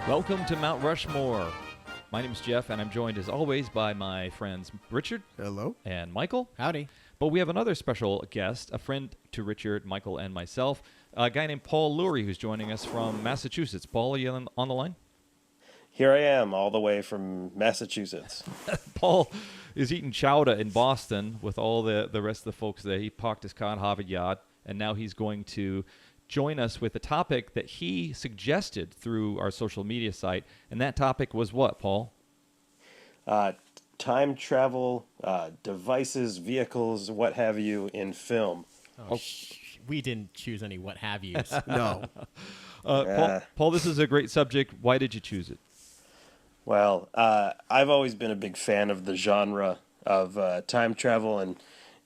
Welcome to Mount Rushmore. My name is Jeff, and I'm joined as always by my friends Richard. Hello. And Michael. Howdy. But we have another special guest, a friend to Richard, Michael, and myself, a guy named Paul Lurie, who's joining us from Massachusetts. Paul, are you on the line? Here I am, all the way from Massachusetts. Paul is eating chowder in Boston with all the rest of the folks there. He parked his car at Harvard Yard, and now he's going to join us with a topic that he suggested through our social media site. And that topic was what, Paul? Time travel, devices, vehicles, what have you, in film. We didn't choose any what have yous. No. Paul, this is a great subject. Why did you choose it? Well, I've always been a big fan of the genre of time travel, and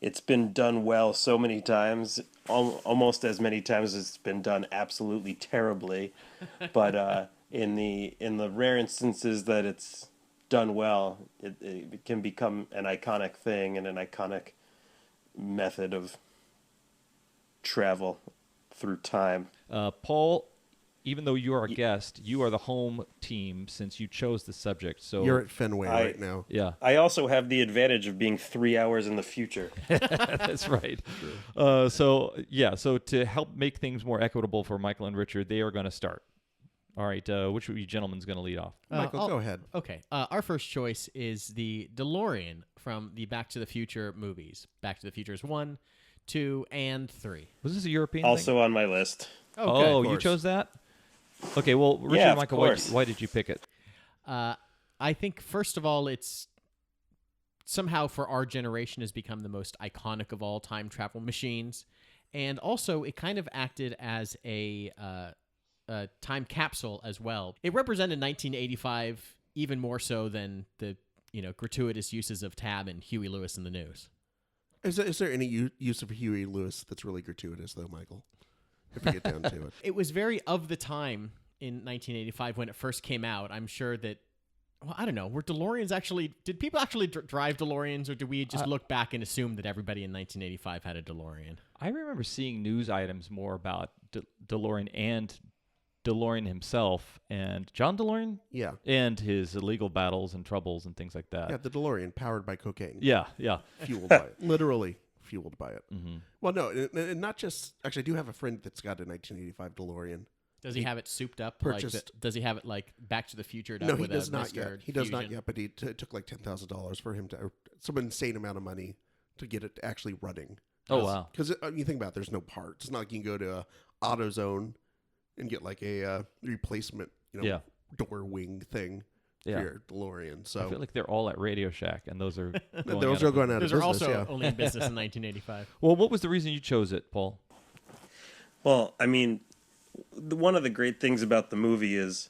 it's been done well so many times, almost as many times as it's been done absolutely terribly. But in the rare instances that it's done well, it can become an iconic thing and an iconic method of travel through time. Paul, even though you are a guest, you are the home team since you chose the subject. So You're at Fenway right now. Yeah. I also have the advantage of being 3 hours in the future. That's right. So to help make things more equitable for Michael and Richard, they are going to start. All right, which of you gentlemen is going to lead off? Michael, go ahead. Okay. Our first choice is the Delorean from the Back to the Future movies. Back to the Futures 1, 2, and 3. Was this a European Also thing? on my list. Oh, Okay. you chose that? Okay, well, Richard, Yeah, of Michael, course. why did you pick it? I think, first of all, it's somehow for our generation has become the most iconic of all time travel machines. And also, it kind of acted as a time capsule as well. It represented 1985 even more so than the gratuitous uses of Tab and Huey Lewis in the News. Is there any use of Huey Lewis that's really gratuitous, though, Michael? If we get down to it. It was very of the time in 1985 when it first came out. I'm sure that, well, I don't know, did people actually drive DeLoreans, or do we just look back and assume that everybody in 1985 had a DeLorean? I remember seeing news items more about DeLorean and DeLorean himself and John DeLorean? Yeah. And his illegal battles and troubles and things like that. Yeah, the DeLorean powered by cocaine. Yeah. Fueled by it. Literally fueled by it. Mm-hmm. Well, no, and not just... Actually, I do have a friend that's got a 1985 DeLorean. Does he have it souped up? Purchased. Does he have it like Back to the Future? No, he does not yet. He does not yet, but he took like $10,000 for him to... some insane amount of money to get it actually running. Oh, wow. Because you think about it, there's no parts. It's not like you can go to AutoZone and get like a replacement, door wing thing for your DeLorean. So I feel like they're all at Radio Shack, and those are going those are going out of Those business. are also yeah. only in business in 1985. Well, what was the reason you chose it, Paul? Well, I mean, one of the great things about the movie is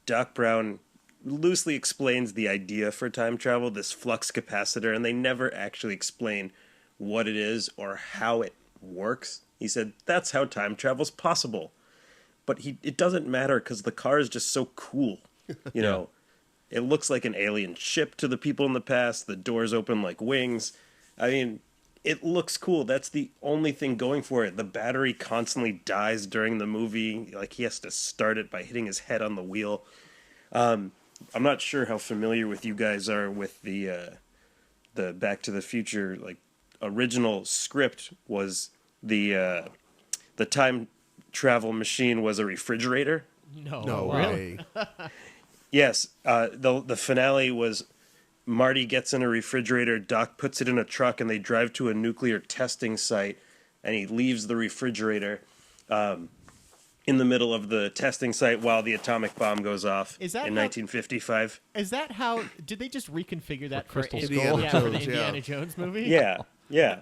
Doc Brown loosely explains the idea for time travel, this flux capacitor, and they never actually explain what it is or how it works. He said, that's how time travel's possible. But it doesn't matter because the car is just so cool. You know, it looks like an alien ship to the people in the past. The doors open like wings. I mean, it looks cool. That's the only thing going for it. The battery constantly dies during the movie. Like, he has to start it by hitting his head on the wheel. I'm not sure how familiar with you guys are with the Back to the Future. Like, original script was the time travel machine was a refrigerator. No Really? way. Yes, the finale was Marty gets in a refrigerator, Doc puts it in a truck, and they drive to a nuclear testing site, and he leaves the refrigerator in the middle of the testing site while the atomic bomb goes off in 1955. Is that how... Did they just reconfigure that for Crystal Skull? for the Jones, Indiana Jones movie? Yeah.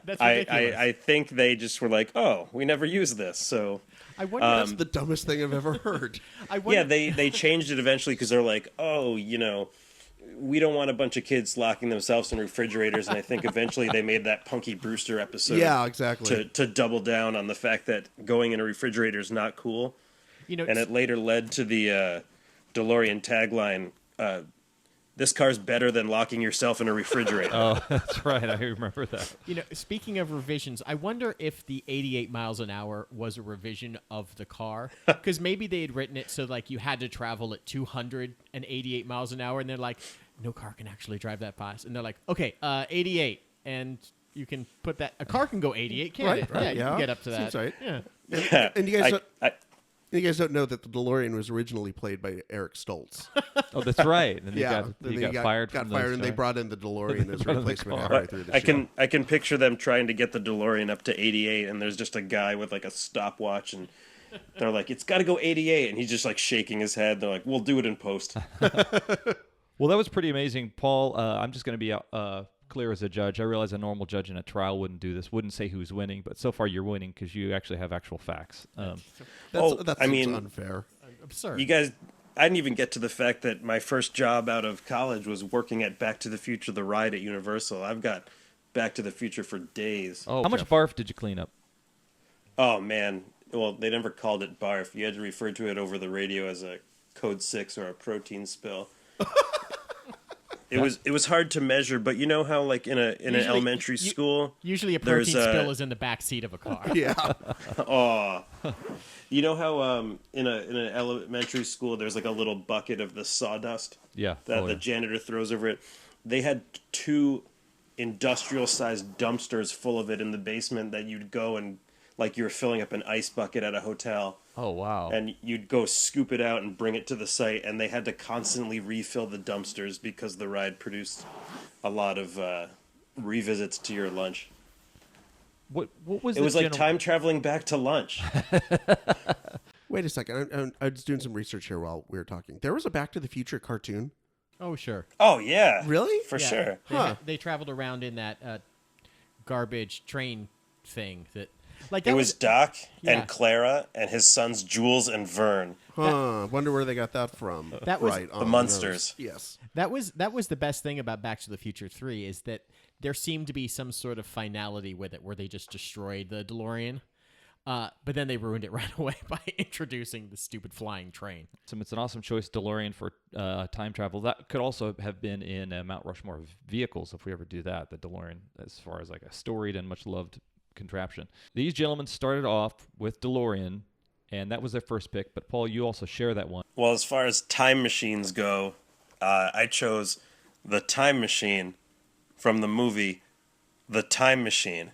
That's ridiculous. I think they just were like, oh, we never used this, so... I wonder... That's the dumbest thing I've ever heard. Yeah, they changed it eventually because they're like, oh, we don't want a bunch of kids locking themselves in refrigerators, and I think eventually they made that Punky Brewster episode. Yeah, exactly. To double down on the fact that going in a refrigerator is not cool. And it later led to the DeLorean tagline, this car's better than locking yourself in a refrigerator. Oh, that's right. I remember that. Speaking of revisions, I wonder if the 88 miles an hour was a revision of the car, because maybe they had written it so like you had to travel at 288 miles an hour, and they're like, no car can actually drive that fast, and they're like, okay, 88, and you can put that. A car can go 88, can't it? Right, You can get up to that. Seems right. Yeah. And you guys don't know that the DeLorean was originally played by Eric Stoltz. Oh, that's right. And Then he got fired. Got from fired, the and they show. brought in the DeLorean as a replacement halfway through the I show. can picture them trying to get the DeLorean up to 88, and there's just a guy with like a stopwatch, and they're like, "It's got to go 88," and he's just like shaking his head. They're like, "We'll do it in post." Well, that was pretty amazing, Paul. I'm just going to be clear as a judge. I realize a normal judge in a trial wouldn't do this, wouldn't say who's winning, but so far you're winning because you actually have actual facts. That seems unfair. Absurd. You guys, I didn't even get to the fact that my first job out of college was working at Back to the Future, the ride at Universal. I've got Back to the Future for days. How much barf did you clean up? Oh, man. Well, they never called it barf. You had to refer to it over the radio as a Code 6 or a protein spill. It was hard to measure, but you know how like in an elementary school, usually a protein spill is in the back seat of a car. Yeah. Oh, you know how in an elementary school there's like a little bucket of the sawdust Yeah. that the janitor throws over it. They had 2 industrial-sized dumpsters full of it in the basement that you'd go and like you were filling up an ice bucket at a hotel. Oh, wow. And you'd go scoop it out and bring it to the site, and they had to constantly refill the dumpsters because the ride produced a lot of revisits to your lunch. What was it? Was like time traveling back to lunch. Wait a second. I was doing some research here while we were talking. There was a Back to the Future cartoon. Oh, sure. Oh, yeah. Really? For sure. They traveled around in that garbage train thing that. Like it was Doc Yeah. and Clara and his sons Jules and Vern. Wonder where they got that from. That was- right, The Munsters. Yes. That was the best thing about Back to the Future 3 is that there seemed to be some sort of finality with it where they just destroyed the DeLorean. But then they ruined it right away by introducing the stupid flying train. So it's an awesome choice, DeLorean, for time travel. That could also have been in Mount Rushmore of vehicles if we ever do that, the DeLorean, as far as like a storied and much loved contraption. These gentlemen started off with DeLorean, and that was their first pick. But Paul, you also share that one. Well, as far as time machines go, I chose the time machine from the movie The Time Machine.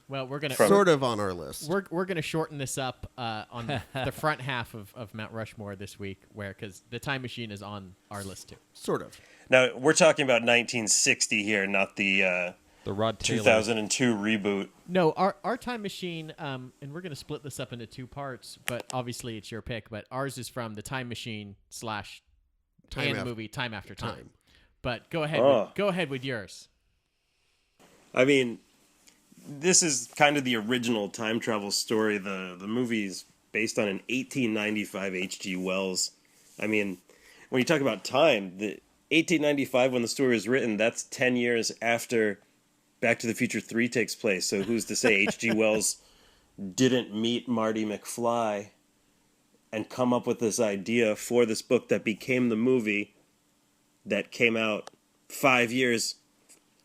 Well, we're gonna sort of on our list. We're gonna shorten this up on the front half of Mount Rushmore this week, because the Time Machine is on our list too. Sort of. Now we're talking about 1960 here, not the Rod Taylor 2002 reboot. No, our Time Machine, and we're gonna split this up into 2 parts, but obviously it's your pick. But ours is from the Time Machine / movie Time After Time. But go ahead with yours. I mean, this is kind of the original time travel story. The movie's based on an 1895 H.G. Wells. I mean, when you talk about time, the 1895 when the story was written, that's 10 years after Back to the Future 3 takes place. So who's to say H.G. Wells didn't meet Marty McFly and come up with this idea for this book that became the movie that came out 5 years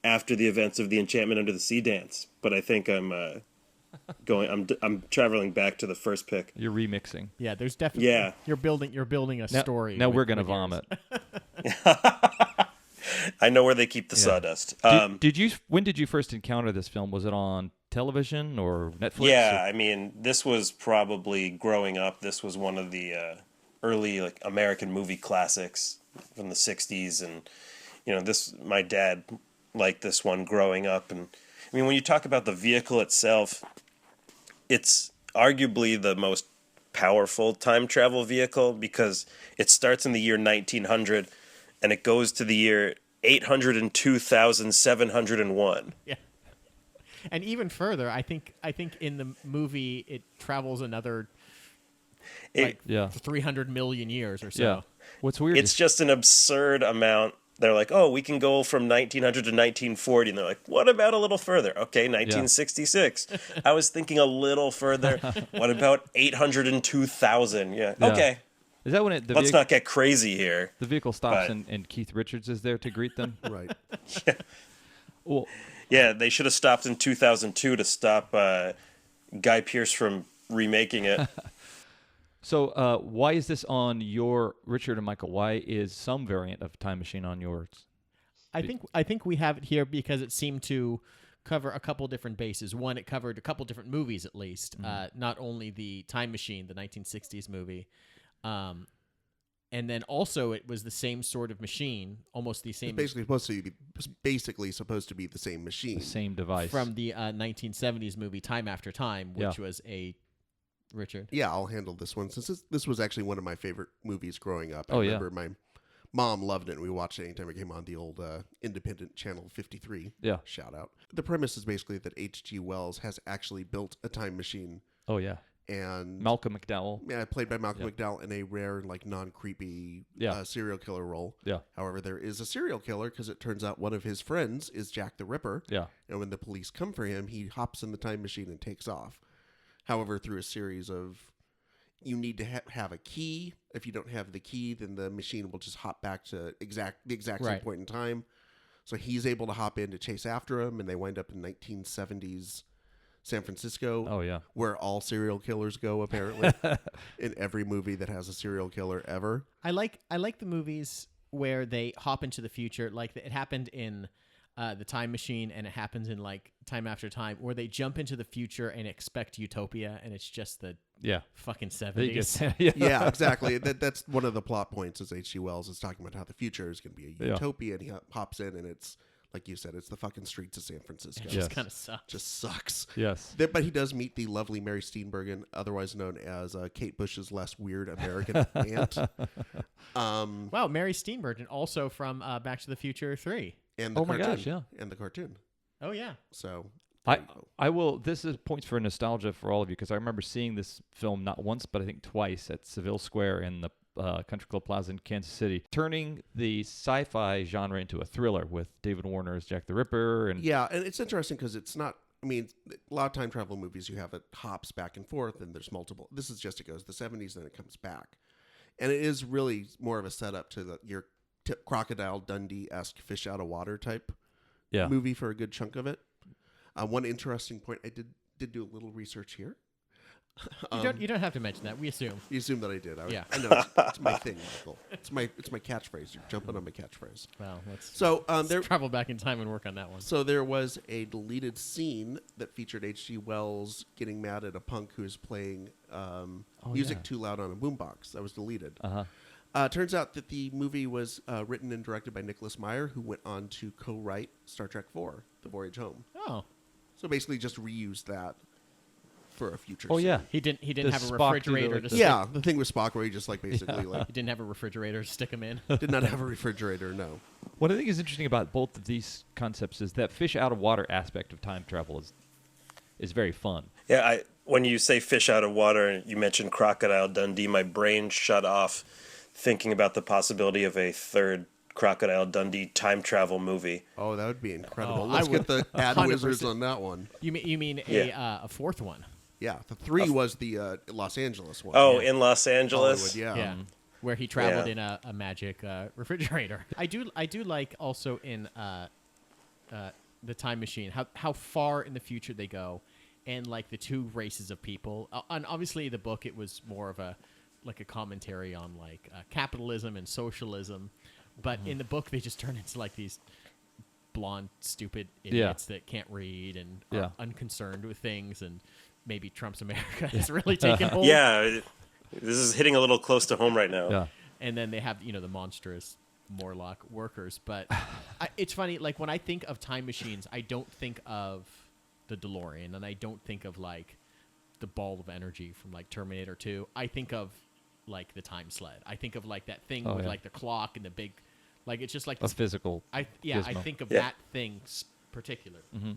after the events of the Enchantment Under the Sea dance. But I think I'm traveling back to the first pick. You're remixing. Yeah, there's definitely. Yeah. You're building a story. Now we're gonna vomit. I know where they keep the sawdust. When did you first encounter this film? Was it on television or Netflix? Yeah, I mean, this was probably growing up. This was one of the early like American movie classics from the 60s, and my dad liked this one growing up. And I mean, when you talk about the vehicle itself, it's arguably the most powerful time travel vehicle because it starts in the year 1900 and it goes to the year 802,701. Yeah. And even further, I think in the movie it travels another 300 million years or so. Yeah. What's weird? It's just an absurd amount. They're like, oh, we can go from 1900 to 1940. And they're like, what about a little further? Okay, 1966. Yeah. I was thinking a little further. What about 802,000? Yeah. Okay. Is that when let's not get crazy here. The vehicle stops and Keith Richards is there to greet them? Right. Yeah. Well, yeah, they should have stopped in 2002 to stop Guy Pearce from remaking it. So why is this on your, Richard and Michael, why is some variant of Time Machine on yours? I think we have it here because it seemed to cover a couple different bases. One, it covered a couple different movies at least, not only the Time Machine, the 1960s movie, and then also it was the same sort of machine, almost the same. It's basically supposed to be the same machine, the same device from the 1970s movie Time After Time, which was a Richard. Yeah, I'll handle this one since this was actually one of my favorite movies growing up. I remember my mom loved it, and we watched it anytime it came on the old independent channel 53. Yeah. Shout out. The premise is basically that H.G. Wells has actually built a time machine. Oh, yeah. And Malcolm McDowell. Yeah, played by Malcolm McDowell in a rare, non-creepy serial killer role. Yeah. However, there is a serial killer because it turns out one of his friends is Jack the Ripper. Yeah. And when the police come for him, he hops in the time machine and takes off. However, through a series of, you need to have a key. If you don't have the key, then the machine will just hop back to the exact same point in time. So he's able to hop in to chase after him, and they wind up in 1970s San Francisco. Oh, yeah. Where all serial killers go, apparently, in every movie that has a serial killer ever. I like the movies where they hop into the future, like it happened in the Time Machine, and it happens in Time After Time, where they jump into the future and expect utopia, and it's just the fucking 70s. Yeah, exactly. That's one of the plot points. Is H.G. Wells is talking about how the future is going to be a utopia, and he hops in, and it's like you said, it's the fucking streets of San Francisco. It just kind of sucks. Just sucks. Yes. But he does meet the lovely Mary Steenburgen, otherwise known as Kate Bush's less weird American aunt. Wow, Mary Steenburgen, also from Back to the Future 3. And the cartoon. My gosh, yeah. And the cartoon. Oh, yeah. So I will. This is points for nostalgia for all of you because I remember seeing this film not once, but I think twice at Seville Square in the Country Club Plaza in Kansas City, turning the sci-fi genre into a thriller with David Warner as Jack the Ripper. And it's interesting because it's not. I mean, a lot of time travel movies, you have it hops back and forth, and there's multiple. This is just it goes the 70s, then it comes back, and it is really more of a setup to your Crocodile Dundee-esque fish out of water type movie for a good chunk of it. One interesting point, I did do a little research here. You don't have to mention that. We assume. You assume that I did. I know it's my thing, Michael. It's my catchphrase. You're jumping on my catchphrase. Well, let's travel back in time and work on that one. So there was a deleted scene that featured H.G. Wells getting mad at a punk who's playing music too loud on a boombox. That was deleted. Turns out that the movie was written and directed by Nicholas Meyer, who went on to co-write Star Trek IV, The Voyage Home. Oh. So basically just reused that for a future scene. Yeah. He didn't have a Spock refrigerator to stick. The thing with Spock where he just basically he didn't have a refrigerator to stick him in. Did not have a refrigerator, no. What I think is interesting about both of these concepts is that fish out of water aspect of time travel is very fun. Yeah, when you say fish out of water and you mentioned Crocodile Dundee, my brain shut off thinking about the possibility of a third Crocodile Dundee time travel movie. Oh, that would be incredible. Let's get the ad wizards on that one. You mean a fourth one? Yeah, the 3 was the Los Angeles one. Oh, in Los Angeles? Hollywood, yeah. Where he traveled in a magic refrigerator. I do like also in the Time Machine how far in the future they go, and the two races of people. And obviously, the book it was more of a commentary on capitalism and socialism, but in the book they just turn into these blonde, stupid idiots that can't read and are unconcerned with things, and maybe Trump's America is really taking hold. Yeah, this is hitting a little close to home right now. Yeah. And then they have, the monstrous Morlock workers. But it's funny, when I think of time machines, I don't think of the DeLorean, and I don't think of, the ball of energy from, Terminator 2. I think of, the time sled. I think of, that thing with, the clock and the big... it's just a physical gizmo. I think of that thing particular. Mm-hmm.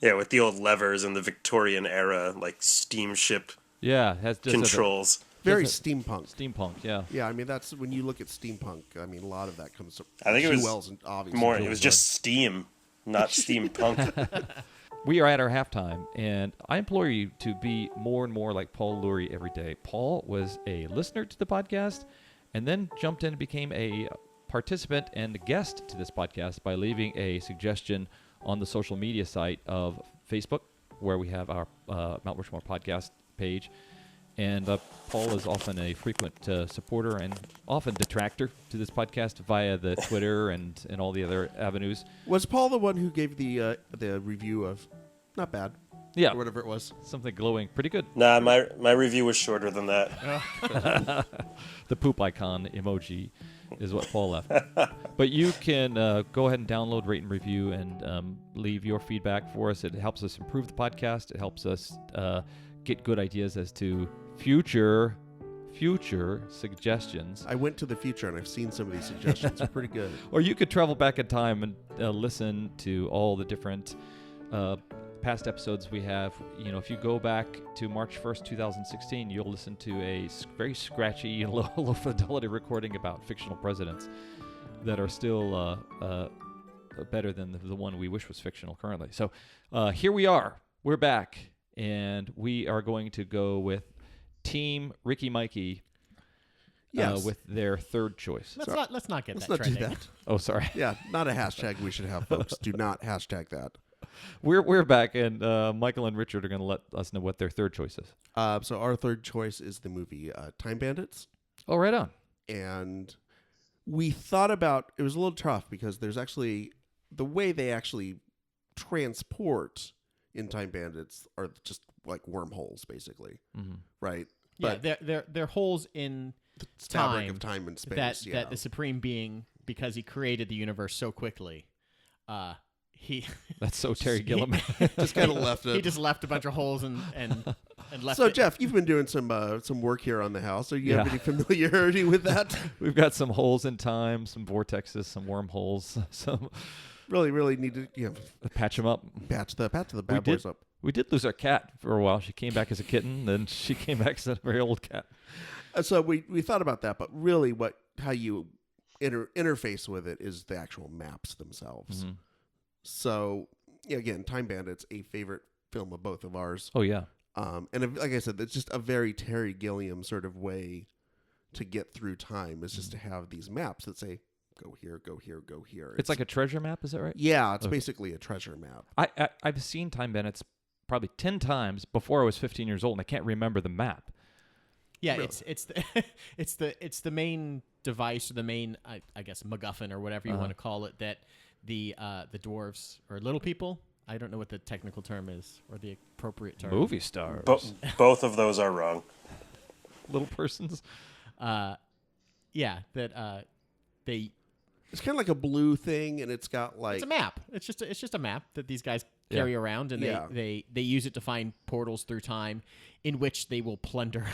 Yeah, with the old levers and the Victorian era, steamship controls. Very steampunk. Steampunk, yeah. Yeah, I mean, that's when you look at steampunk, I mean, a lot of that comes from I think it was Wells and obviously more, it was just steam, not steampunk. We are at our halftime, and I implore you to be more and more like Paul Lurie every day. Paul was a listener to the podcast and then jumped in and became a participant and a guest to this podcast by leaving a suggestion on the social media site of Facebook, where we have our Mount Rushmore podcast page. And Paul is often a frequent supporter and often detractor to this podcast via the Twitter and all the other avenues. Was Paul the one who gave the review of not bad? Yeah. Or whatever it was. Something glowing. Pretty good. Nah, my review was shorter than that. The poop icon emoji is what Paul left. But you can go ahead and download, rate, and review, and leave your feedback for us. It helps us improve the podcast. It helps us get good ideas as to future suggestions. I went to the future and I've seen some of these suggestions. They're pretty good. Or you could travel back in time and listen to all the different past episodes we have. You know, if you go back to March 1st, 2016, you'll listen to a very scratchy, low fidelity recording about fictional presidents that are still better than the one we wish was fictional currently. So here we are. We're back, and we are going to go with Team Ricky Mikey. Yes. With their third choice. Let's not get Let's that not do trending. that. Oh, sorry. Yeah, not a hashtag we should have, folks. Do not hashtag that. We're back, and Michael and Richard are going to let us know what their third choice is. So our third choice is the movie Time Bandits. Oh, right on. And we thought about, it was a little tough because there's actually, the way they actually transport in Time Bandits are just like wormholes, basically. Mm-hmm. Right? Yeah, But they're holes in the fabric time of time and space. that the Supreme Being, because he created the universe so quickly, he That's so Terry Gilliam. just kind of left it. he just left a bunch of holes and left. So it. Jeff, you've been doing some work here on the house. Do you have any familiarity with that? We've got some holes in time, some vortexes, some wormholes, some Really need to patch them up. patch the bad boys up. We did lose our cat for a while. She came back as a kitten, then she came back as a very old cat. So we thought about that, but really, how you interface with it is the actual maps themselves. Mm-hmm. So again, Time Bandits, a favorite film of both of ours. Oh yeah. And like I said, it's just a very Terry Gilliam sort of way to get through time. Is just to have these maps that say, go here, go here, go here. It's like a treasure map, is that right? Yeah, it's basically a treasure map. I've seen Time Bandits probably 10 times before I was 15 years old, and I can't remember the map. Yeah, Really? it's the main device, or the main I guess MacGuffin or whatever you want to call it, that the dwarves or little people, I don't know what the technical term is or the appropriate term. Movie stars. Both of those are wrong. Little persons. Yeah, that they. It's kind of like a blue thing, and it's got like It's a map. It's just a map that these guys carry around, and they use it to find portals through time, in which they will plunder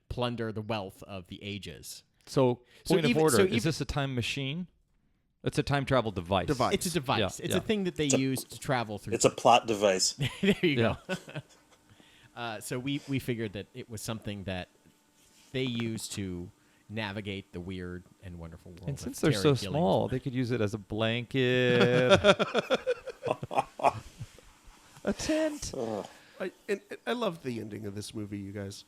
the wealth of the ages. So, point of even- order, so is even- this a time machine? It's a time travel device. It's a device. Yeah, It's yeah. a thing that they use to travel through. It's a plot device. There you Yeah. go. So we figured that it was something that they use to navigate the weird and wonderful world. And of since they're Terry so Gilliam's small, world. they could use it as a blanket, a tent. I love the ending of this movie, you guys.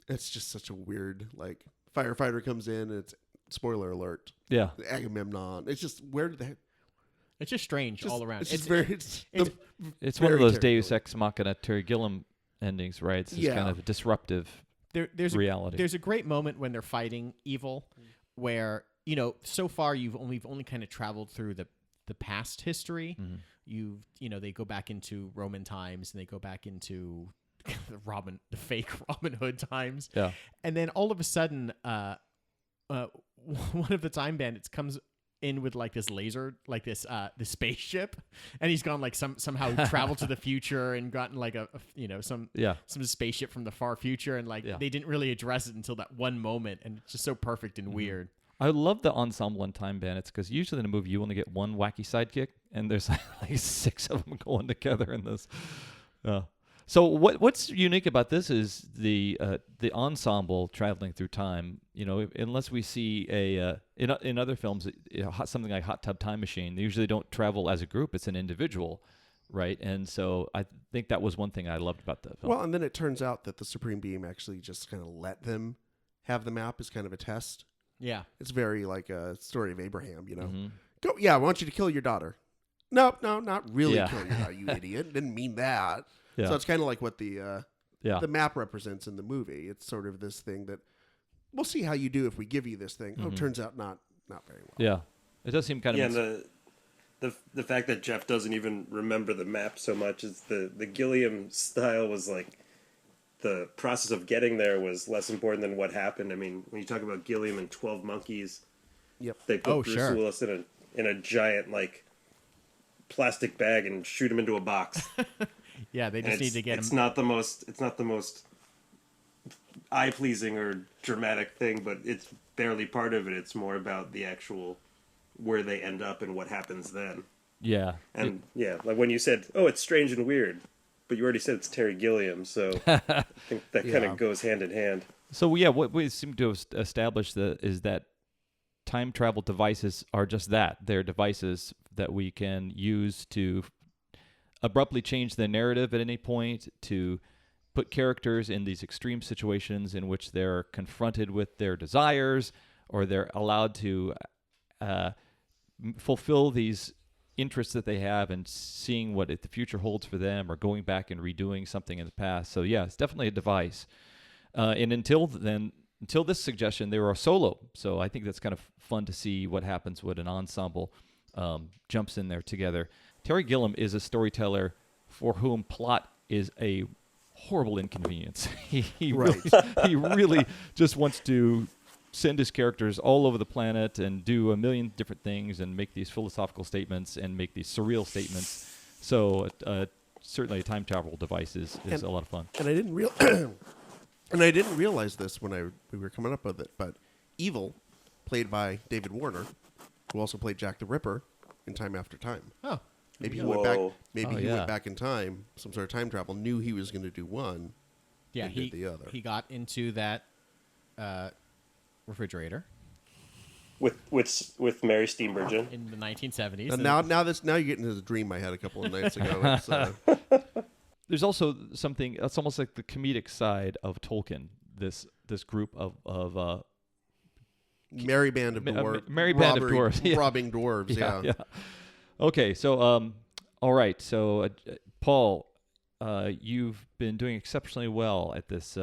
It's just such a weird, like, firefighter comes in, and it's, spoiler alert, Yeah. Agamemnon. It's just, where did that... It's just strange all around. It's just very... It's It's one of very those Deus Terry Ex Machina Terry Gilliam endings, right? It's just Yeah. kind of a disruptive there's reality. There's a great moment when they're fighting evil, where so far we've only kind of traveled through the past history. Mm-hmm. They go back into Roman times, and they go back into the fake Robin Hood times. Yeah. And then all of a sudden, one of the Time Bandits comes in with like this laser, like this spaceship, and he's gone like somehow traveled to the future and gotten like some spaceship from the far future, and like they didn't really address it until that one moment, and it's just so perfect and weird. I love the ensemble in Time Bandits because usually in a movie you only get one wacky sidekick, and there's like 6 of them going together in this. So what's unique about this is the ensemble traveling through time. Unless we see in other films something like Hot Tub Time Machine, they usually don't travel as a group; it's an individual right? And so I think that was one thing I loved about the film. Well, and then it turns out that the Supreme Being actually just kind of let them have the map as kind of a test. Yeah. It's very like a story of Abraham, you know. Mhm. Go, yeah, I want you to kill your daughter. No, not really Yeah. kill your daughter, you idiot. Didn't mean that. Yeah. So it's kind of like what the Yeah. map represents in the movie. It's sort of this thing that we'll see how you do if we give you this thing. Oh, Mhm. turns out not very well. Yeah. It does seem kind of... Yeah, and the fact that Jeff doesn't even remember the map so much is the Gilliam style was like the process of getting there was less important than what happened. I mean, when you talk about Gilliam and 12 Monkeys, Yep. they put Oh, Bruce sure. Willis in a giant like plastic bag and shoot him into a box. Yeah, they And just need to get it's him. not the most eye pleasing or dramatic thing, but it's barely part of it. It's more about the actual where they end up and what happens then. Yeah. And yeah, like when you said, "Oh, it's strange and weird," but you already said it's Terry Gilliam, so I think that kind Yeah. of goes hand in hand. So yeah, what we seem to have established is that time travel devices are just that. They're devices that we can use to abruptly change the narrative at any point, to put characters in these extreme situations in which they're confronted with their desires, or they're allowed to fulfill these interests that they have and seeing what the future holds for them, or going back and redoing something in the past. So yeah, it's definitely a device. And until this suggestion, they were a solo. So I think that's kind of fun to see what happens when an ensemble jumps in there together. Terry Gilliam is a storyteller for whom plot is a horrible inconvenience. He really just wants to send his characters all over the planet and do a million different things and make these philosophical statements and make these surreal statements. So certainly a time travel device is a lot of fun. And I didn't realize this when we were coming up with it, but Evil, played by David Warner, who also played Jack the Ripper in Time After Time. Oh, Maybe he Whoa. went back. Maybe Oh, he yeah. went back in time, some sort of time travel. Knew he was going to do one. yeah. and did the other. He got into that refrigerator With Mary Steenburgen. in the 1970s. And now you're getting to the dream I had a couple of nights ago. It's, There's also something. It's almost like the comedic side of Tolkien. This group of merry band of dwarves. merry band of dwarves, yeah. Robbing dwarves. Yeah. Okay, so all right. So Paul, you've been doing exceptionally well at this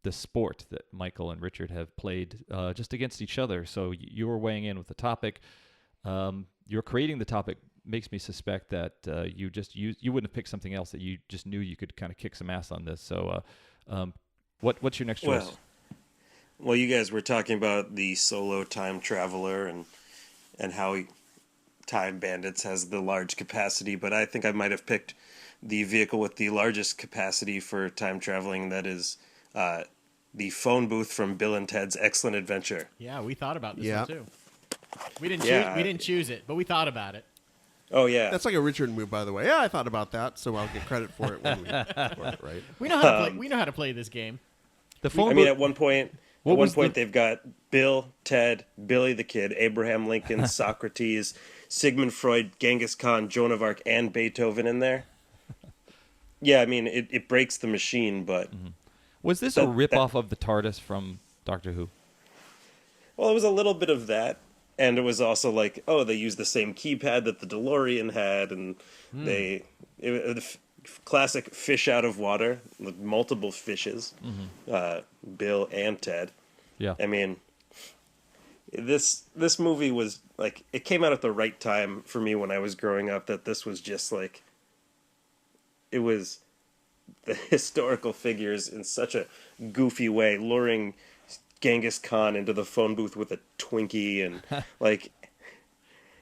this sport that Michael and Richard have played just against each other. So you were weighing in with the topic. You're creating the topic. Makes me suspect that you wouldn't have picked something else, that you just knew you could kind of kick some ass on this. So what's your next choice? Well, you guys were talking about the solo time traveler and how Time Bandits has the large capacity, but I think I might have picked the vehicle with the largest capacity for time traveling. That is the phone booth from Bill and Ted's Excellent Adventure. Yeah, we thought about this Yeah. one too. We didn't Yeah. we didn't choose it, but we thought about it. Oh yeah, That's like a Richard move, by the way. Yeah, I thought about that, so I'll get credit for it when we for it, right? We know how to play. We know how to play this game. The phone I mean, booth- at one point, they've got Bill, Ted, Billy the Kid, Abraham Lincoln, Socrates, Sigmund Freud, Genghis Khan, Joan of Arc, and Beethoven in there. Yeah, I mean, it breaks the machine, but was this a rip-off of the TARDIS from Doctor Who? well, it was a little bit of that, and it was also like, oh, they used the same keypad that the DeLorean had, and the classic fish out of water, with multiple fishes, Bill and Ted. Yeah. I mean, this movie was like, it came out at the right time for me when I was growing up, that this was just like, it was the historical figures in such a goofy way, luring Genghis Khan into the phone booth with a Twinkie, and like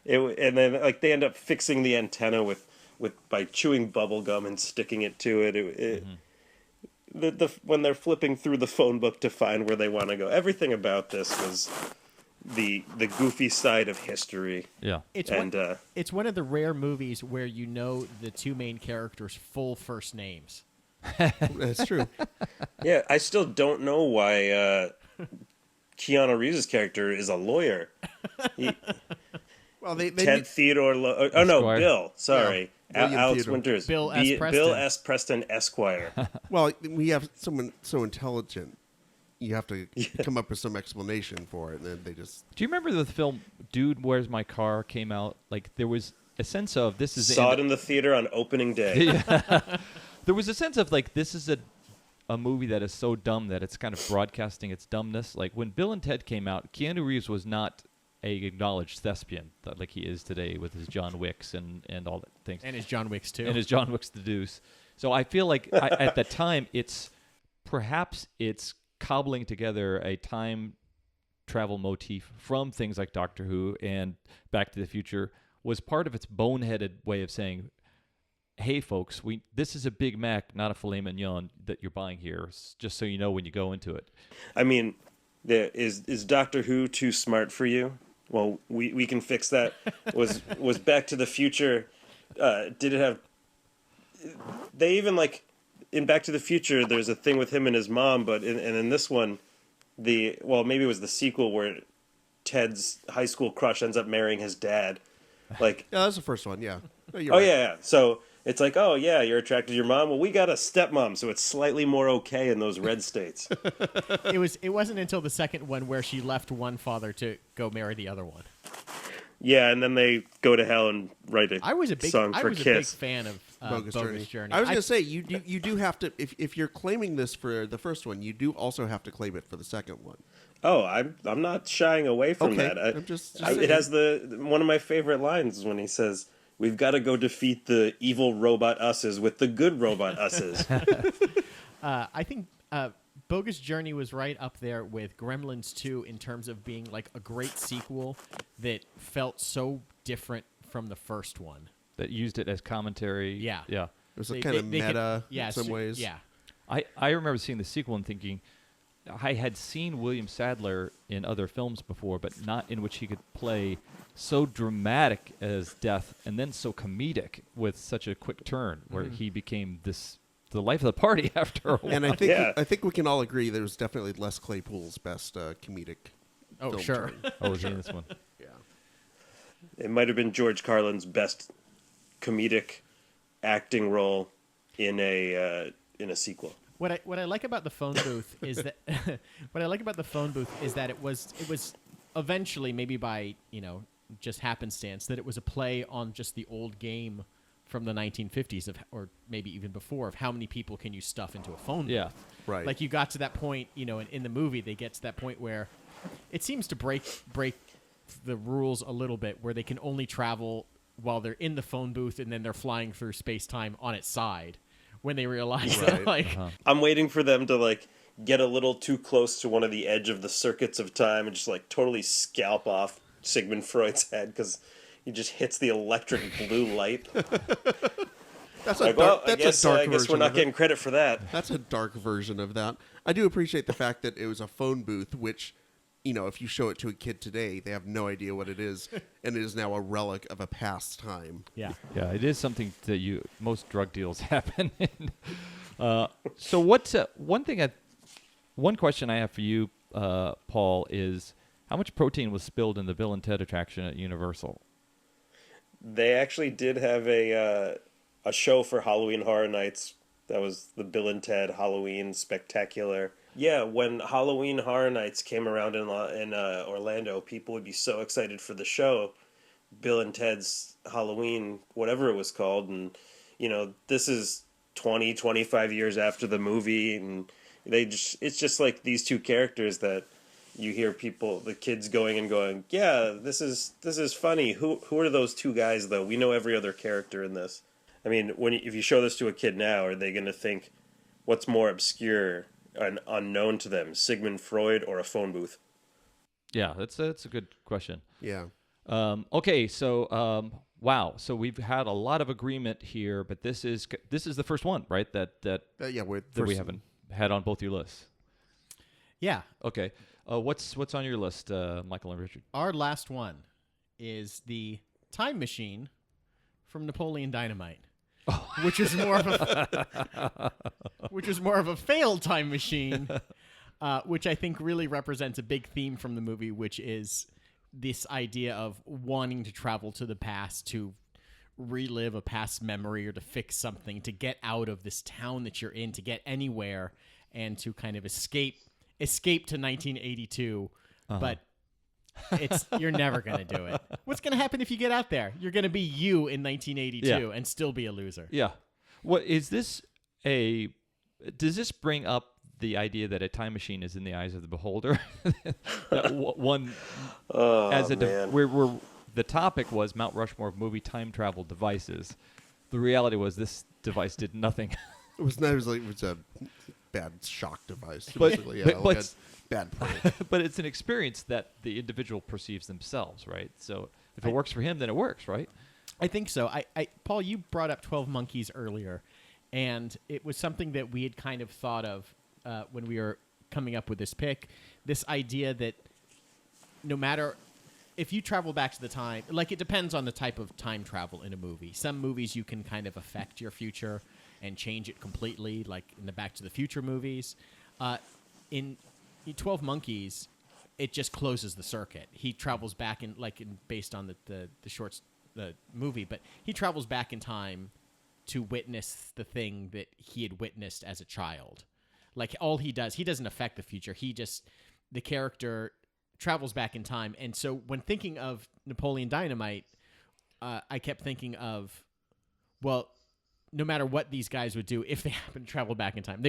and then like they end up fixing the antenna with by chewing bubble gum and sticking it to it. When they're flipping through the phone book to find where they want to go, everything about this was the goofy side of history. Yeah. It's it's one of the rare movies where you know the two main characters' full first names. That's true. Yeah, I still don't know why Keanu Reeves' character is a lawyer. Well, they Ted Theodore. Oh no, Squire. Bill. Sorry, William Alex Theodore. Winters. Bill S. Preston. Bill S. Preston, Esquire. Well, we have someone so intelligent. You have to come up with some explanation for it, and then they just... Do you remember the film Dude, Where's My Car came out? Like, there was a sense of this is... Saw it in the theater on opening day. There was a sense of, like, this is a movie that is so dumb that it's kind of broadcasting its dumbness. Like, when Bill and Ted came out, Keanu Reeves was not a acknowledged thespian like he is today with his John Wicks and all that things. And his John Wicks, too. And his John Wicks the Deuce. So I feel like at the time, it's cobbling together a time travel motif from things like Doctor Who and Back to the Future was part of its boneheaded way of saying, hey, folks, this is a Big Mac, not a filet mignon that you're buying here, just so you know when you go into it. I mean, is Doctor Who too smart for you? Well, we can fix that. Was Back to the Future, did it have... They even, like, in Back to the Future, there's a thing with him and his mom, but in this one, maybe it was the sequel where Ted's high school crush ends up marrying his dad. Like, Yeah, that's the first one, yeah. No, you're oh, right. yeah. So it's like, oh, yeah, you're attracted to your mom. Well, we got a stepmom, so it's slightly more okay in those red states. It wasn't until the second one where she left one father to go marry the other one. Yeah, and then they go to hell and write a song for a big Kiss. fan of Bogus Journey. Journey. I was going to say, you do have to, if you're claiming this for the first one, you do also have to claim it for the second one. Oh, I'm not shying away from Okay, that. I'm just it saying. has one of my favorite lines is when he says, "We've got to go defeat the evil robot usses with the good robot usses." I think Bogus Journey was right up there with Gremlins 2 in terms of being like a great sequel that felt so different from the first one. That used it as commentary. Yeah. Yeah. It was a kind of meta in some ways. Yeah. I remember seeing the sequel and thinking, I had seen William Sadler in other films before, but not in which he could play so dramatic as death and then so comedic with such a quick turn where he became the life of the party after a while. And I think we can all agree there was definitely Les Claypool's best comedic film Sure. turn. Oh, was he in this one? Yeah. It might have been George Carlin's best comedic acting role in a sequel. What I like about the phone booth is that it was eventually, maybe by just happenstance, that it was a play on just the old game from the 1950s or maybe even before of how many people can you stuff into a phone booth. Yeah. Right. Like you got to that point, in the movie they get to that point where it seems to break the rules a little bit, where they can only travel while they're in the phone booth and then they're flying through space-time on its side when they realize that I'm waiting for them to get a little too close to one of the edge of the circuits of time and just totally scalp off Sigmund Freud's head because he just hits the electric blue light. That's a dark, I guess we're version not of getting it. credit for that. That's a dark version of that. I do appreciate the fact that it was a phone booth, which, if you show it to a kid today, they have no idea what it is, and it is now a relic of a past time. yeah. Yeah, it is something that most drug deals happen in. So what's one question I have for you, Paul, is how much protein was spilled in the Bill and Ted attraction at Universal? They actually did have a show for Halloween Horror Nights. That was the Bill and Ted Halloween Spectacular. Yeah, when Halloween Horror Nights came around in Orlando, people would be so excited for the show, Bill and Ted's Halloween, whatever it was called. And, this is 20, 25 years after the movie. And it's just like these two characters that you hear the kids going, yeah, this is funny. Who are those two guys, though? We know every other character in this. I mean, if you show this to a kid now, are they going to think, what's more obscure and unknown to them, Sigmund Freud or a phone booth? Yeah, that's a good question. Yeah. Okay, so wow, so we've had a lot of agreement here, but this is the first one, right? That we haven't had on both your lists. Yeah. Okay, what's on your list, Michael and Richard? Our last one is the time machine from Napoleon Dynamite. Which is more of a failed time machine, which I think really represents a big theme from the movie, which is this idea of wanting to travel to the past to relive a past memory or to fix something, to get out of this town that you're in, to get anywhere, and to kind of escape to 1982. But you're never going to do it. What's going to happen if you get out there? You're going to be you in 1982 and still be a loser. Yeah. Does this bring up the idea that a time machine is in the eyes of the beholder? Where the topic was Mount Rushmore of movie time travel devices. The reality was this device did nothing. It was a bad shock device, But- basically. but- Like but- a bad prank. But it's an experience that the individual perceives themselves, right? So if it works for him, then it works, right? I think so. Paul, you brought up 12 Monkeys earlier, and it was something that we had kind of thought of when we were coming up with this pick. This idea that no matter if you travel back to the time, like it depends on the type of time travel in a movie. Some movies you can kind of affect your future and change it completely, like in the Back to the Future movies. In 12 Monkeys, it just closes the circuit. He travels back based on the movie, but he travels back in time to witness the thing that he had witnessed as a child. Like all he doesn't affect the future. The character travels back in time. And so when thinking of Napoleon Dynamite, I kept thinking of, well, no matter what these guys would do, if they happen to travel back in time,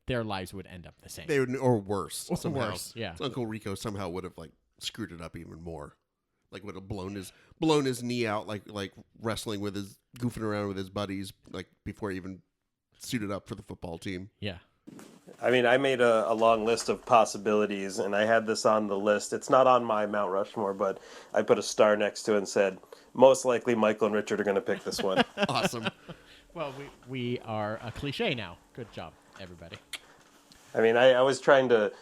their lives would end up the same. They would, or worse. Or somehow. worse, yeah. Uncle Rico somehow would have screwed it up even more. Like would have blown his knee out, like wrestling with goofing around with his buddies, like before he even suited up for the football team. Yeah. I mean, I made a long list of possibilities, and I had this on the list. It's not on my Mount Rushmore, but I put a star next to it and said, most likely Michael and Richard are going to pick this one. Awesome. Well, we are a cliche now. Good job, everybody. I mean, I was trying to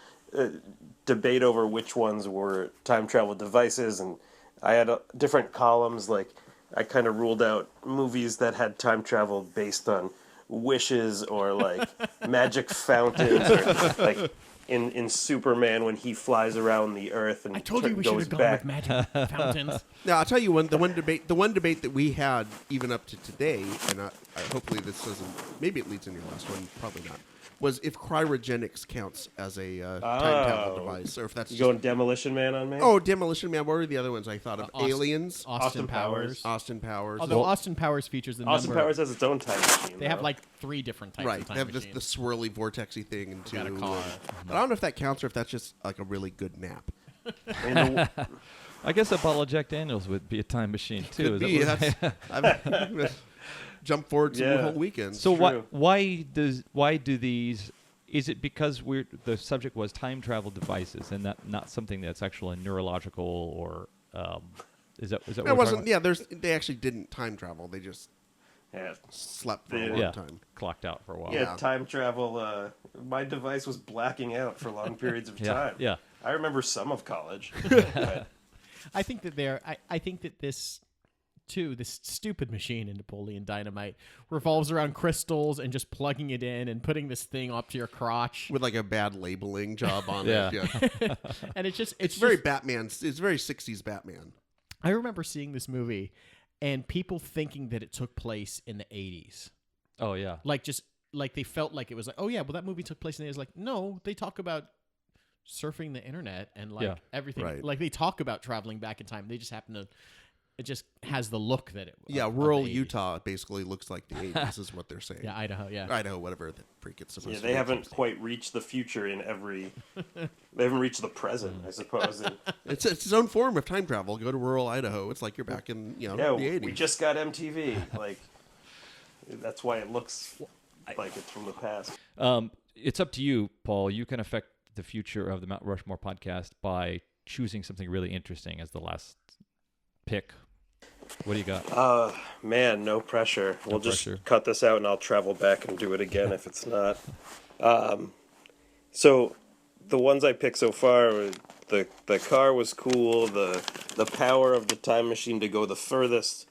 debate over which ones were time travel devices, and I had different columns. Like, I kind of ruled out movies that had time travel based on wishes or like magic fountains, or like in Superman when he flies around the earth and I told you we should goes have gone back. with magic fountains. Now I'll tell you the one debate that we had even up to today, and hopefully this doesn't. Maybe it leads into your last one. Probably not. Was if cryogenics counts as a time travel device, or if that's You going Demolition Man on me? Demolition Man. What were the other ones I thought of? Aliens, Austin Powers. Austin Powers. Although Austin Powers features the Austin number. Powers has its own time machine. They have like 3 different types Right, of time they have machines. the swirly vortexy thing, and Got a car. But I don't know if that counts or if that's just like a really good nap. I mean, I guess a bottle of Jack Daniels would be a time machine too. Could Is be. that what- I've jump forward some Yeah. whole weekends. So True. why do these? Is it because the subject was time travel devices and not something that's actually neurological or is that what it we're wasn't. talking Yeah, they actually didn't time travel. They just yeah, slept for a Yeah. long about? time. Clocked out for a while. yeah, Yeah. time travel. My device was blacking out for long periods of time. Yeah. I remember some of college. But I think that I think that this stupid machine in Napoleon Dynamite revolves around crystals and just plugging it in and putting this thing up to your crotch. With like a bad labeling job on Yeah. it. Yeah. And it's Very just- Batman. It's very 60s Batman. I remember seeing this movie and people thinking that it took place in the 80s. Oh yeah. Like they felt like it was like, oh yeah, well that movie took place in the 80s. Like, no, they talk about surfing the internet and like Yeah. everything. Right. Like they talk about traveling back in time. They just happen to. It just has the look that it. Yeah, of rural the 80s. Utah basically looks like the 80s, is what they're saying. Yeah, Idaho. Yeah. Idaho, whatever the freak it's supposed yeah, to they be. haven't quite reached the future in every. They haven't reached the present, I suppose. And, It's its own form of time travel. Go to rural Idaho. It's like you're back in yeah, the 80s. we just got MTV. Like, that's why it looks like it's from the past. It's up to you, Paul. You can affect the future of the Mount Rushmore podcast by choosing something really interesting as the last pick. What do you got? Man, no pressure. We'll pressure. just cut this out and I'll travel back and do it again if it's not. So the ones I picked so far, were the car was cool, the power of the time machine to go the furthest,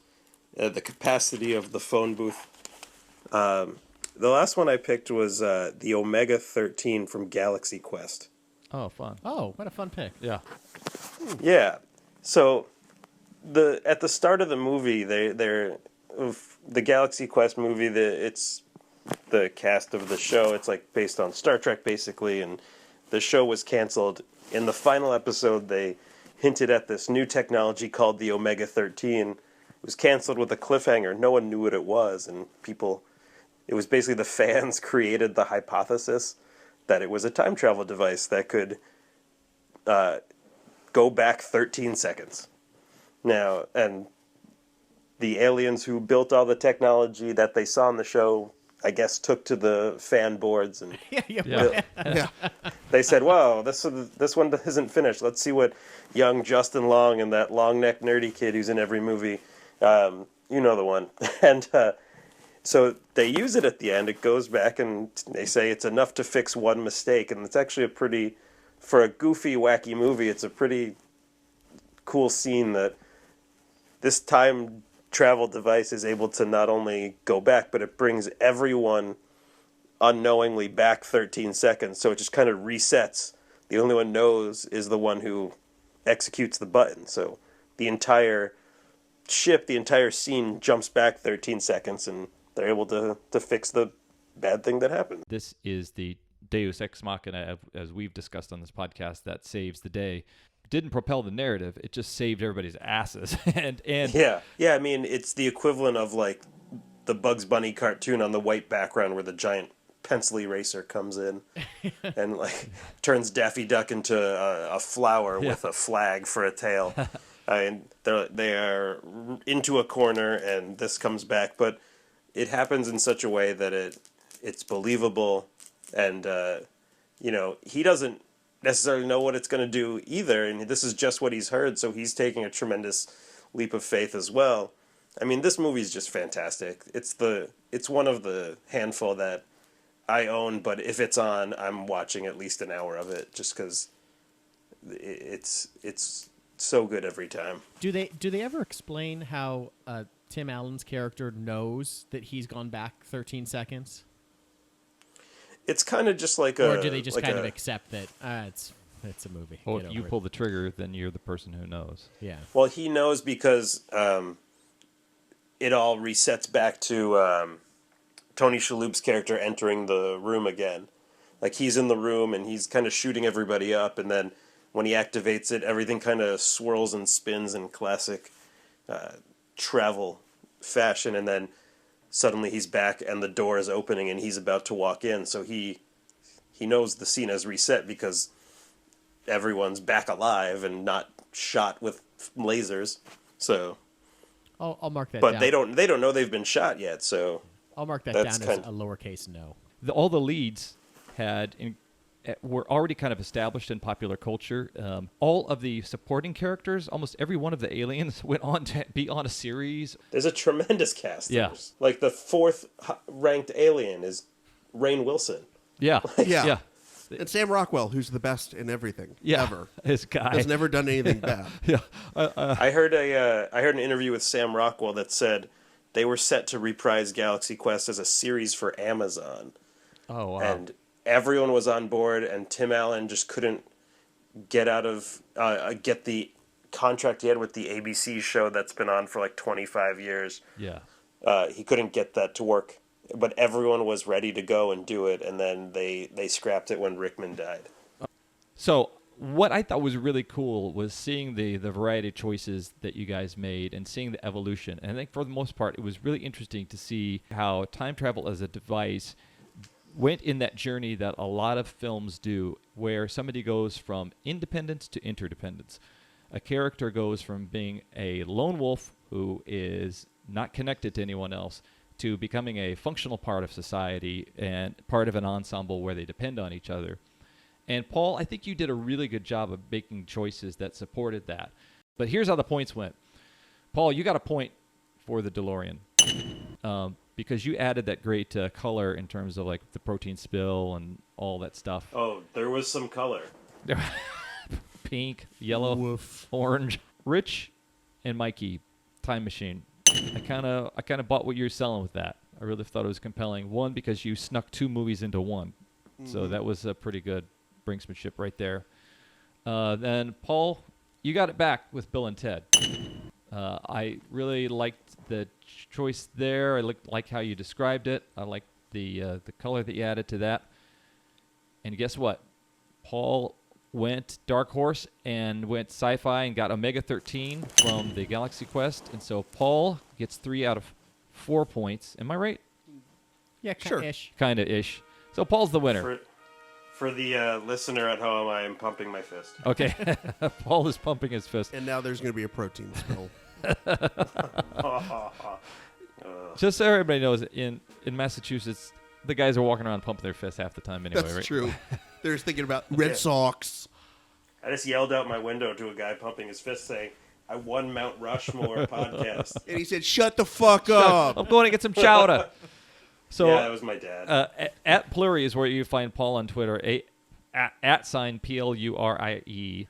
the capacity of the phone booth. The last one I picked was the Omega 13 from Galaxy Quest. Oh, fun. Oh, what a fun pick. Yeah. Yeah. So at the start of the movie, they're of the Galaxy Quest movie, it's the cast of the show. It's like based on Star Trek, basically, and the show was canceled. In the final episode, they hinted at this new technology called the Omega-13. It was canceled with a cliffhanger. No one knew what it was, and it was basically the fans created the hypothesis that it was a time travel device that could go back 13 seconds. Now, and the aliens who built all the technology that they saw on the show, I guess, took to the fan boards and Yeah. they said, "Whoa, this one isn't finished. Let's see what young Justin Long and that long-necked nerdy kid who's in every movie, you know the one." And so they use it at the end. It goes back and they say it's enough to fix one mistake, and it's actually for a goofy, wacky movie, it's a pretty cool scene that this time travel device is able to not only go back, but it brings everyone unknowingly back 13 seconds. So it just kind of resets. The only one knows is the one who executes the button. So the entire ship, the entire scene jumps back 13 seconds, and they're able to fix the bad thing that happened. This is the Deus Ex Machina, as we've discussed on this podcast, that saves the day. Didn't propel the narrative. It just saved everybody's asses. and Yeah. I mean, it's the equivalent of like the Bugs Bunny cartoon on the white background where the giant pencil eraser comes in and like turns Daffy Duck into a flower with a flag for a tail. And they are into a corner, and this comes back, but it happens in such a way that it's believable, and he doesn't necessarily know what it's going to do either, and this is just what he's heard, so he's taking a tremendous leap of faith as well. I mean, this movie is just fantastic. It's one of the handful that I own, but if it's on, I'm watching at least an hour of it, just because it's so good every time. Do they ever explain how Tim Allen's character knows that he's gone back 13 seconds? It's kind of just like or do they just kind of accept that it's a movie? Well, if you pull the trigger, then you're the person who knows. Yeah. Well, he knows because it all resets back to Tony Shalhoub's character entering the room again. Like, he's in the room and he's kind of shooting everybody up, and then when he activates it, everything kind of swirls and spins in classic travel fashion, and then suddenly he's back and the door is opening and he's about to walk in. So he knows the scene has reset because everyone's back alive and not shot with lasers. So I'll mark that but down. they don't know they've been shot yet, so I'll mark that down as a lowercase no. All the leads were already kind of established in popular culture. All of the supporting characters, almost every one of the aliens went on to be on a series. There's a tremendous cast. Yeah. Like the 4th ranked alien is Rainn Wilson. Yeah. Yeah. And Sam Rockwell, who's the best in everything ever. This guy has never done anything bad. Yeah. I heard an interview with Sam Rockwell that said they were set to reprise Galaxy Quest as a series for Amazon. Oh, wow. And everyone was on board, and Tim Allen just couldn't get the contract he had with the ABC show that's been on for like 25 years. Yeah. He couldn't get that to work, but everyone was ready to go and do it, and then they scrapped it when Rickman died. So what I thought was really cool was seeing the variety of choices that you guys made and seeing the evolution. And I think for the most part, it was really interesting to see how time travel as a device went in that journey that a lot of films do, where somebody goes from independence to interdependence. A character goes from being a lone wolf who is not connected to anyone else to becoming a functional part of society and part of an ensemble where they depend on each other. And Paul, I think you did a really good job of making choices that supported that. But here's how the points went. Paul, you got a point for the DeLorean. Because you added that great color in terms of like the protein spill and all that stuff. Oh, there was some color. Pink, yellow, orange. Rich and Mikey, Time Machine. I kind of bought what you're selling with that. I really thought it was compelling. One, because you snuck 2 movies into one. So that was a pretty good brinksmanship right there. Then, Paul, you got it back with Bill and Ted. I really liked the choice there. I like how you described it. I like the color that you added to that. And guess what? Paul went Dark Horse and went sci-fi and got Omega 13 from the Galaxy Quest. And so Paul gets 3 out of 4 points. Am I right? Yeah, Sure. ish. Kind of ish. So Paul's the winner. For the listener at home, I am pumping my fist. Okay. Paul is pumping his fist. And now there's going to be a protein spill. Just so everybody knows, in Massachusetts, the guys are walking around pumping their fists half the time anyway, That's right? true. They're just thinking about Red Sox. I just yelled out my window to a guy pumping his fist saying, I won Mount Rushmore podcast. And he said, shut the fuck up. I'm going to get some chowder. So yeah, that was my dad. at Plurie is where you find Paul on Twitter, at sign Plurie,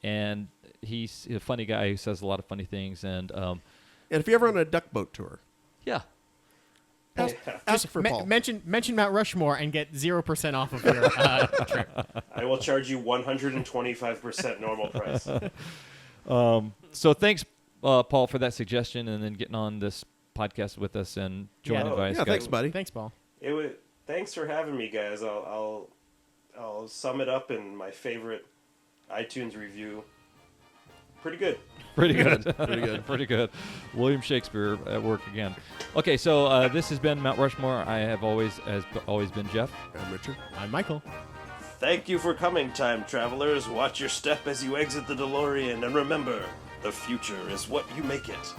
and he's a funny guy who says a lot of funny things. And And if you're ever on a duck boat tour, yeah, ask for Paul. Mention Mount Rushmore and get 0% off of your trip. I will charge you 125% normal price. so thanks, Paul, for that suggestion, and then getting on this podcast with us and joining Yeah. us. Yeah, thanks, buddy. Thanks, Paul. Thanks for having me, guys. I'll sum it up in my favorite iTunes review. Pretty good. Pretty good. Pretty good. Pretty good. William Shakespeare at work again. Okay, so this has been Mount Rushmore. I have always been Jeff. I'm Richard. I'm Michael. Thank you for coming, time travelers. Watch your step as you exit the DeLorean, and remember, the future is what you make it.